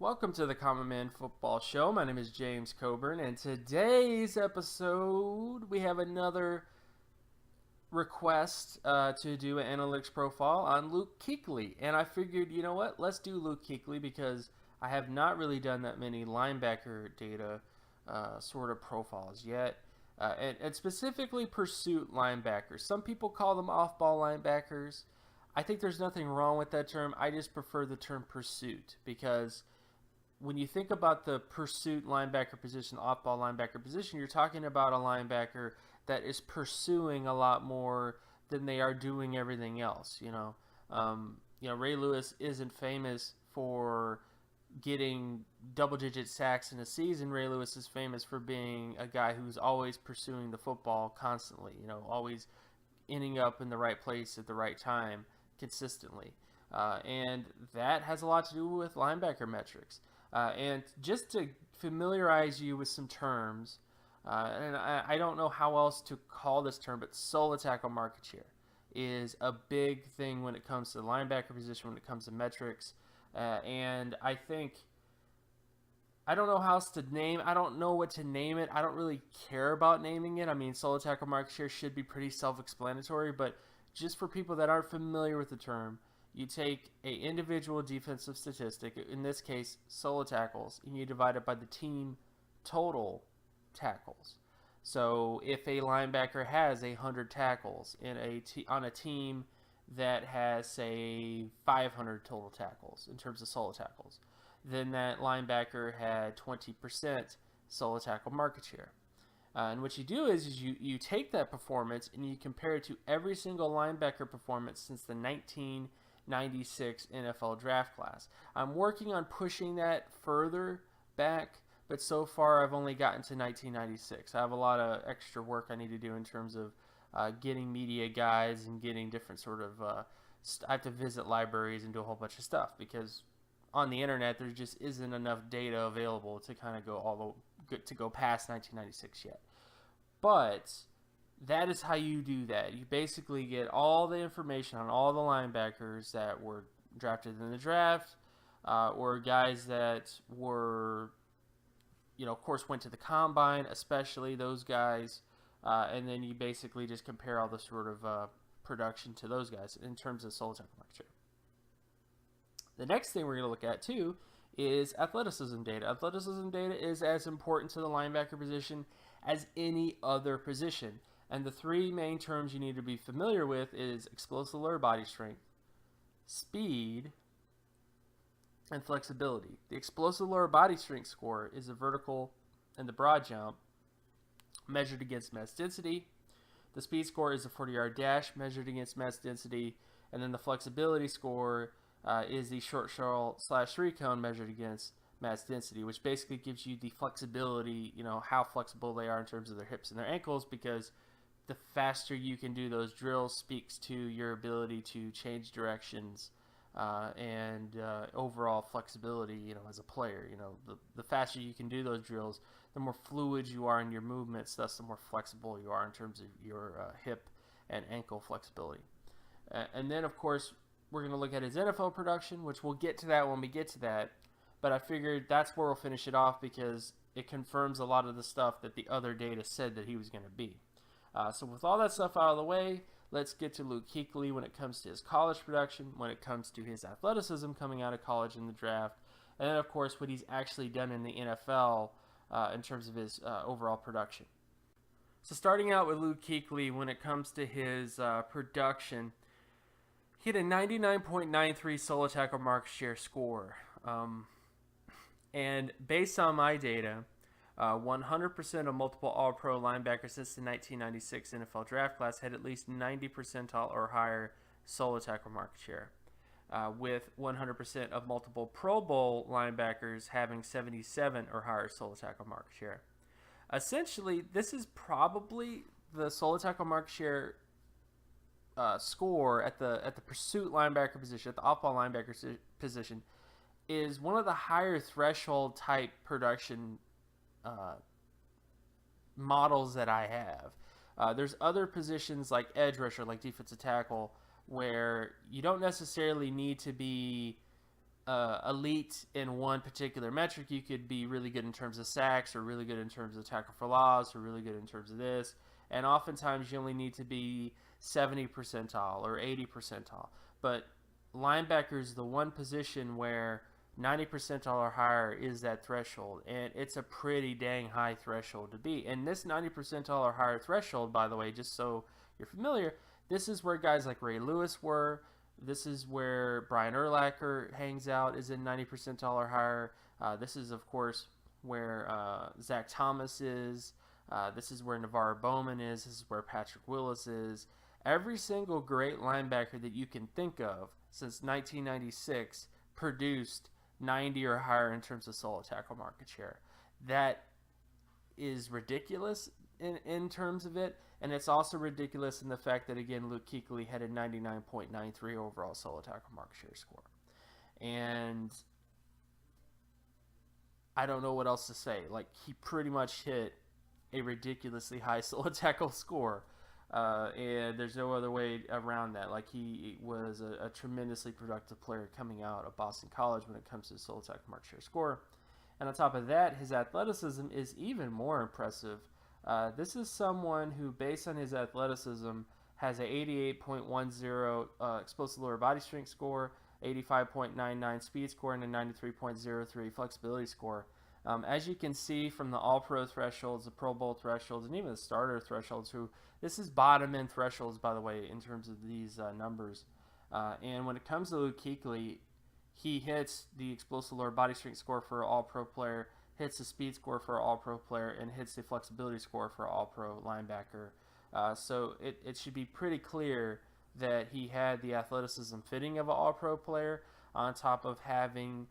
Welcome to the Common Man Football Show. My name is James Coburn, and today's episode we have another request to do an analytics profile on Luke Kuechly. And I figured, you know what, let's do Luke Kuechly because I have not really done that many linebacker data sort of profiles yet. And specifically pursuit linebackers. Some people call them off-ball linebackers. I think there's nothing wrong with that term. I just prefer the term pursuit because when you think about the pursuit linebacker position, off-ball linebacker position, you're talking about a linebacker that is pursuing a lot more than they are doing everything else. Ray Lewis isn't famous for getting double-digit sacks in a season. Ray Lewis is famous for being a guy who's always pursuing the football constantly. Always ending up in the right place at the right time consistently. And that has a lot to do with linebacker metrics. And just to familiarize you with some terms, and I don't know how else to call this term, but solo tackle market share is a big thing when it comes to the linebacker position, when it comes to metrics. And I think, I don't know how else to name, I don't know what to name it. I don't really care about naming it. I mean, solo tackle market share should be pretty self-explanatory, but just for people that aren't familiar with the term, you take an individual defensive statistic, in this case, solo tackles, and you divide it by the team total tackles. So if a linebacker has 100 tackles on a team that has, say, 500 total tackles in terms of solo tackles, then that linebacker had 20% solo tackle market share. And what you do is you take that performance and you compare it to every single linebacker performance since the 1996 NFL draft class. I'm working on pushing that further back, but so far I've only gotten to 1996. I have a lot of extra work I need to do in terms of getting media guides and getting different sort of I have to visit libraries and do a whole bunch of stuff because on the internet there just isn't enough data available to kind of go past 1996 yet. But that is how you do that. You basically get all the information on all the linebackers that were drafted in the draft, or guys that were, of course, went to the combine, especially those guys, and then you basically just compare all the sort of production to those guys in terms of solo tackle market share. The next thing we're going to look at, too, is athleticism data. Athleticism data is as important to the linebacker position as any other position. And the three main terms you need to be familiar with is explosive lower body strength, speed, and flexibility. The explosive lower body strength score is the vertical and the broad jump measured against mass density. The speed score is the 40-yard dash measured against mass density. And then the flexibility score is the short shuttle / three cone measured against mass density, which basically gives you the flexibility, how flexible they are in terms of their hips and their ankles, because the faster you can do those drills speaks to your ability to change directions and overall flexibility, as a player. The faster you can do those drills, the more fluid you are in your movements, thus the more flexible you are in terms of your hip and ankle flexibility. And then, of course, we're going to look at his NFL production, which we'll get to that when we get to that. But I figured that's where we'll finish it off because it confirms a lot of the stuff that the other data said that he was going to be. So with all that stuff out of the way, let's get to Luke Kuechly when it comes to his college production, when it comes to his athleticism coming out of college in the draft, and then, of course, what he's actually done in the NFL in terms of his overall production. So starting out with Luke Kuechly, when it comes to his production, he had a 99.93 solo tackle market share score. And based on my data, 100% of multiple All-Pro linebackers since the 1996 NFL draft class had at least 90 percentile or higher solo tackle market share, with 100% of multiple Pro Bowl linebackers having 77 or higher solo tackle market share. Essentially, this is probably the solo tackle market share score at the pursuit linebacker position, at the off-ball linebacker position, is one of the higher threshold type production models that I have. There's other positions like edge rusher, like defensive tackle, where you don't necessarily need to be elite in one particular metric. You could be really good in terms of sacks, or really good in terms of tackle for loss, or really good in terms of this. And oftentimes you only need to be 70 percentile or 80 percentile. But linebacker is the one position where 90 percentile or higher is that threshold, and it's a pretty dang high threshold to be. And this 90 percentile or higher threshold, by the way, just so you're familiar, this is where guys like Ray Lewis were. This is where Brian Urlacher hangs out, is in 90 percentile or higher. This is, of course, where Zach Thomas is. This is where Navarro Bowman is. This is where Patrick Willis is. Every single great linebacker that you can think of since 1996 produced 90 or higher in terms of solo tackle market share. That is ridiculous in terms of it, and it's also ridiculous in the fact that, again, Luke Kuechly had a 99.93 overall solo tackle market share score. And I don't know what else to say. Like, he pretty much hit a ridiculously high solo tackle score. And there's no other way around that. Like, he was a tremendously productive player coming out of Boston College when it comes to solo tackle market share score. And on top of that, his athleticism is even more impressive. This is someone who, based on his athleticism, has an 88.10 explosive lower body strength score, 85.99 speed score, and a 93.03 flexibility score. As you can see from the All-Pro thresholds, the Pro Bowl thresholds, and even the starter thresholds, this is bottom-end thresholds, by the way, in terms of these numbers. And when it comes to Luke Kuechly, he hits the explosive lower body strength score for an All-Pro player, hits the speed score for an All-Pro player, and hits the flexibility score for an All-Pro linebacker. So it should be pretty clear that he had the athleticism fitting of an All-Pro player, on top of having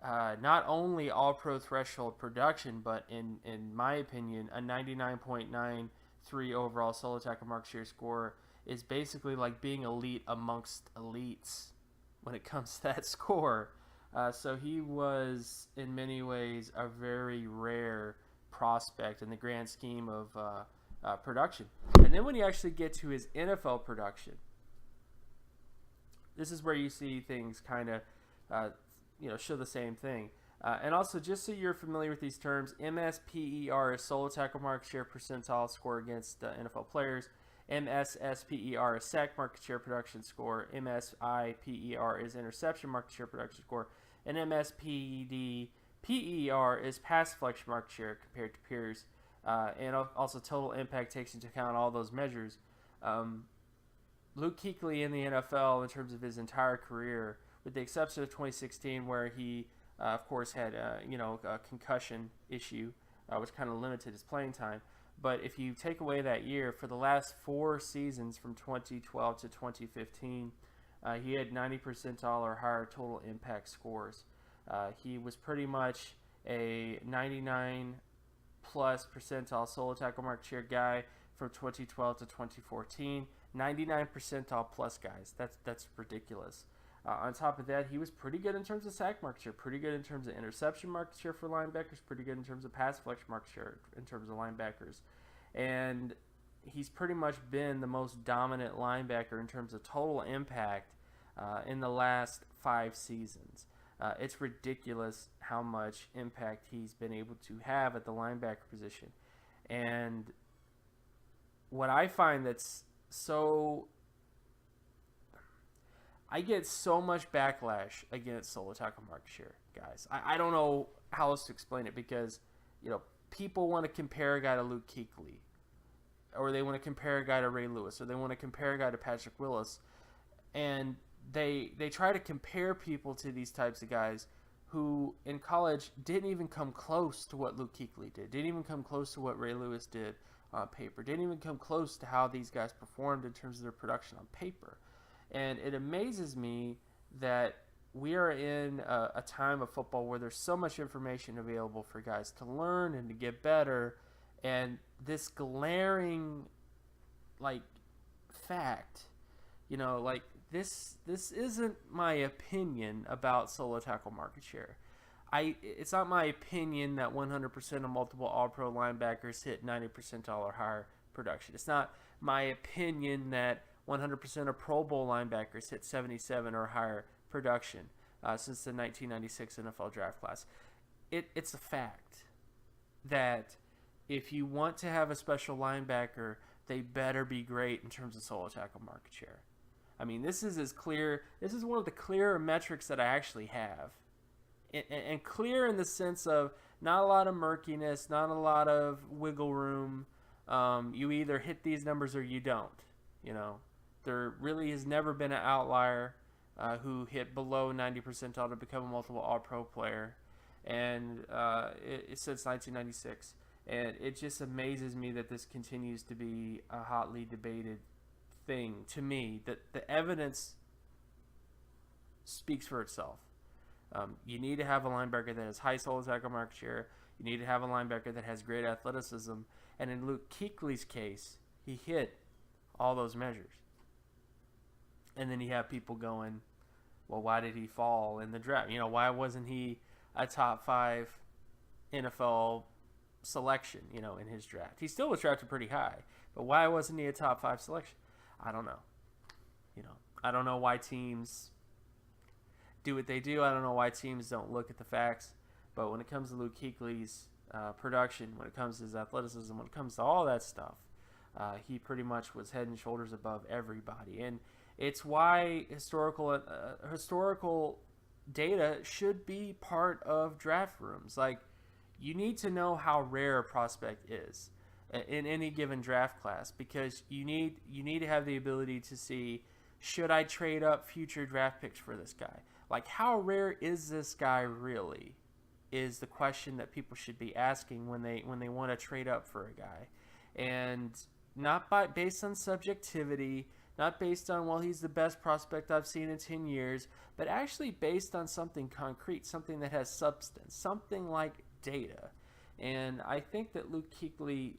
not only All-Pro threshold production, but in my opinion, a 99.93 overall solo tackle market share score is basically like being elite amongst elites when it comes to that score. So he was, in many ways, a very rare prospect in the grand scheme of production. And then when you actually get to his NFL production, this is where you see things kind of, show the same thing. And also, just so you're familiar with these terms, MSPER is solo tackle market share percentile score against NFL players. MSSPER is sack market share production score. MSIPER is interception market share production score. And MSPER is pass deflection market share compared to peers. And also total impact takes into account all those measures. Luke Kuechly in the NFL, in terms of his entire career, with the exception of 2016, where he, of course, had a concussion issue, which kind of limited his playing time. But if you take away that year, for the last 4 seasons from 2012 to 2015, he had 90 percentile or higher total impact scores. He was pretty much a 99 plus percentile solo tackle market share guy from 2012 to 2014. 99 percentile plus guys. That's ridiculous. On top of that, he was pretty good in terms of sack market share, pretty good in terms of interception market share for linebackers, pretty good in terms of pass deflection market share in terms of linebackers. And he's pretty much been the most dominant linebacker in terms of total impact in the last 5 seasons. It's ridiculous how much impact he's been able to have at the linebacker position. And what I find that's so... I get so much backlash against solo tackle market share, guys. I don't know how else to explain it, because, people want to compare a guy to Luke Kuechly, or they want to compare a guy to Ray Lewis, or they want to compare a guy to Patrick Willis, and they try to compare people to these types of guys who in college didn't even come close to what Luke Kuechly did, didn't even come close to what Ray Lewis did on paper, didn't even come close to how these guys performed in terms of their production on paper. And it amazes me that we are in a time of football where there's so much information available for guys to learn and to get better, and this glaring, fact, this isn't my opinion about solo tackle market share. It's not my opinion that 100% of multiple All-Pro linebackers hit 90 percentile or higher production. It's not my opinion that 100% of Pro Bowl linebackers hit 77 or higher production. since the 1996 NFL draft class. It's a fact that if you want to have a special linebacker, they better be great in terms of solo tackle market share. I mean, this is as clear. This is one of the clearer metrics that I actually have, and clear in the sense of not a lot of murkiness, not a lot of wiggle room. You either hit these numbers or you don't. You know, there really has never been an outlier who hit below 90 percentile to become a multiple All-Pro player, and it's since 1996. And it just amazes me that this continues to be a hotly debated thing to me, that the evidence speaks for itself. You need to have a linebacker that has high solo tackle market share. You need to have a linebacker that has great athleticism. And in Luke Kuechly's case, he hit all those measures. And then you have people going, well, why did he fall in the draft? You know, why wasn't he a top 5 NFL selection, you know, in his draft? He still was drafted pretty high, but why wasn't he a top 5 selection? I don't know. You know, I don't know why teams do what they do. I don't know why teams don't look at the facts. But when it comes to Luke Kuechly's production, when it comes to his athleticism, when it comes to all that stuff, he pretty much was head and shoulders above everybody. And it's why historical data should be part of draft rooms. Like, you need to know how rare a prospect is in any given draft class, because you need to have the ability to see, should I trade up future draft picks for this guy? Like, how rare is this guy really, is the question that people should be asking when they want to trade up for a guy. And not based on subjectivity, not based on, well, he's the best prospect I've seen in 10 years, but actually based on something concrete, something that has substance, something like data. And I think that Luke Kuechly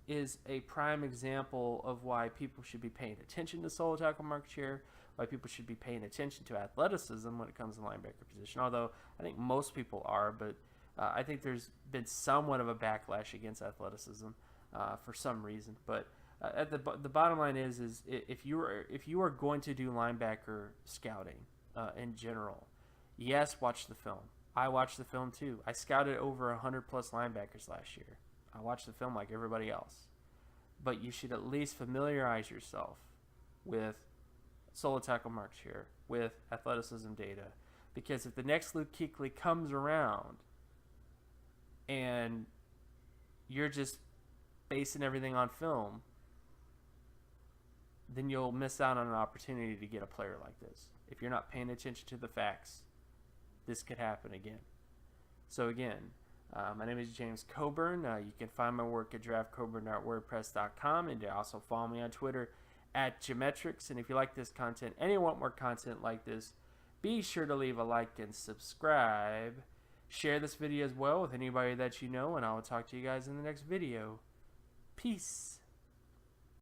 is a prime example of why people should be paying attention to solo tackle market share, why people should be paying attention to athleticism when it comes to linebacker position. Although I think most people are, but I think there's been somewhat of a backlash against athleticism for some reason. But at the bottom line is if you are going to do linebacker scouting in general, yes, watch the film. I watched the film too. I scouted over 100 plus linebackers last year. I watched the film like everybody else. But you should at least familiarize yourself with solo tackle market share, with athleticism data. Because if the next Luke Kuechly comes around and you're just basing everything on film, then you'll miss out on an opportunity to get a player like this. If you're not paying attention to the facts, this could happen again. So again, my name is James Coburn. You can find my work at draftcoburn.wordpress.com, and you also follow me on Twitter at Geometrics. And if you like this content and you want more content like this, be sure to leave a like and subscribe. Share this video as well with anybody that you know, and I will talk to you guys in the next video. Peace.